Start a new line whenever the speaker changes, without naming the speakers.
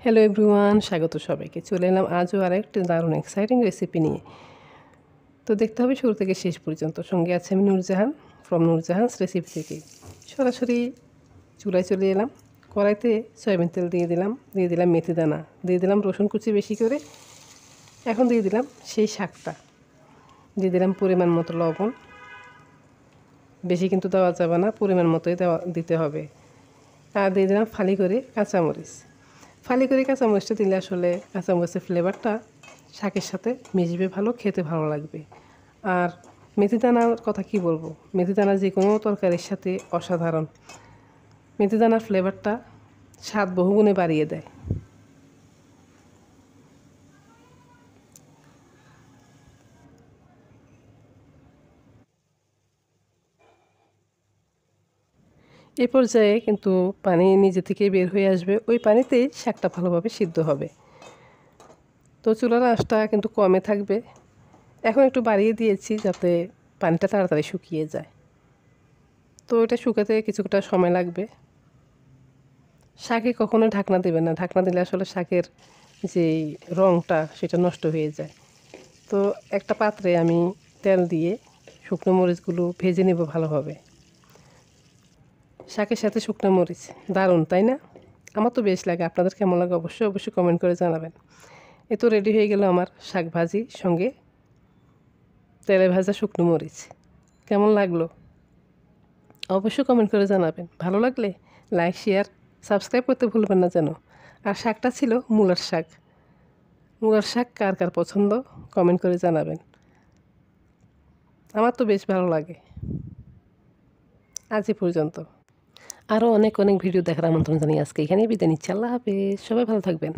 Hello everyone, স্বাগত সবাইকে। চলে এলাম আজও আরেকটি দারুণ এক্সাইটিং রেসিপি নিয়ে। তো দেখতে হবে শুরু থেকে শেষ পর্যন্ত। সঙ্গে আছে আমি নূরজাহান ফ্রম নূরজাহানস রেসিপি থেকে। সরাসরি চুলায় চলে এলাম। কড়াইতে সয়াবিন তেল দিয়ে দিলাম মেথি দানা, দিয়ে দিলাম রসুন কুচি বেশি করে। এখন দিয়ে দিলাম সেই শাকটা, দিয়ে দিলাম পরিমাণ মতো লবণ। বেশি কিন্তু দেওয়া যাবে না, পরিমাণ মতোই দিতে হবে। আর দিয়ে দিলাম ফালি করে কাঁচামরিচ। ফালি করে কাঁচামরিচটা দিলে আসলে কাঁচামরিচের ফ্লেভারটা শাকের সাথে মিশবে ভালো, খেতে ভালো লাগবে। আর মেথি দানার কথা কি বলবো, মেথি দানা যে কোনো তরকারির সাথে অসাধারণ। মেথি দানার ফ্লেভারটা স্বাদ বহুগুণে বাড়িয়ে দেয়। এ পর্যায়ে কিন্তু পানি নিজে থেকে বের হয়ে আসবে, ওই পানিতেই শাকটা ভালোভাবে সিদ্ধ হবে। তো চুলার আঁচটা কিন্তু কমে থাকবে। এখন একটু বাড়িয়ে দিয়েছি যাতে পানিটা তাড়াতাড়ি শুকিয়ে যায়। তো এটা শুকাতে কিছুটা সময় লাগবে। শাকে কখনো ঢাকনা দেবে না, ঢাকনা দিলে আসলে শাকের যেই রঙটা সেটা নষ্ট হয়ে যায়। তো একটা পাত্রে আমি তেল দিয়ে শুকনো মরিচগুলো ভেজে নেব ভালোভাবে। শাকের সাথে শুকনো মরিচ দারুণ, তাই না? আমার তো বেশ লাগে। আপনাদের কেমন লাগে অবশ্যই কমেন্ট করে জানাবেন। এ তো রেডি হয়ে গেল আমার শাক ভাজি সঙ্গে তেলে ভাজা শুকনো মরিচ। কেমন লাগলো অবশ্যই কমেন্ট করে জানাবেন। ভালো লাগলে লাইক, শেয়ার, সাবস্ক্রাইব করতে ভুলবেন না যেন। আর শাকটা ছিল মূলার শাক। মূলার শাক কার কার পছন্দ কমেন্ট করে জানাবেন। আমার তো বেশ ভালো লাগে। আজ এ পর্যন্ত। আরও অনেক ভিডিও দেখার আমন্ত্রণ জানিয়ে আজকে এখানেই বিদায় নিচ্ছি। আল্লাহ হাফেজ, সবাই ভালো থাকবেন।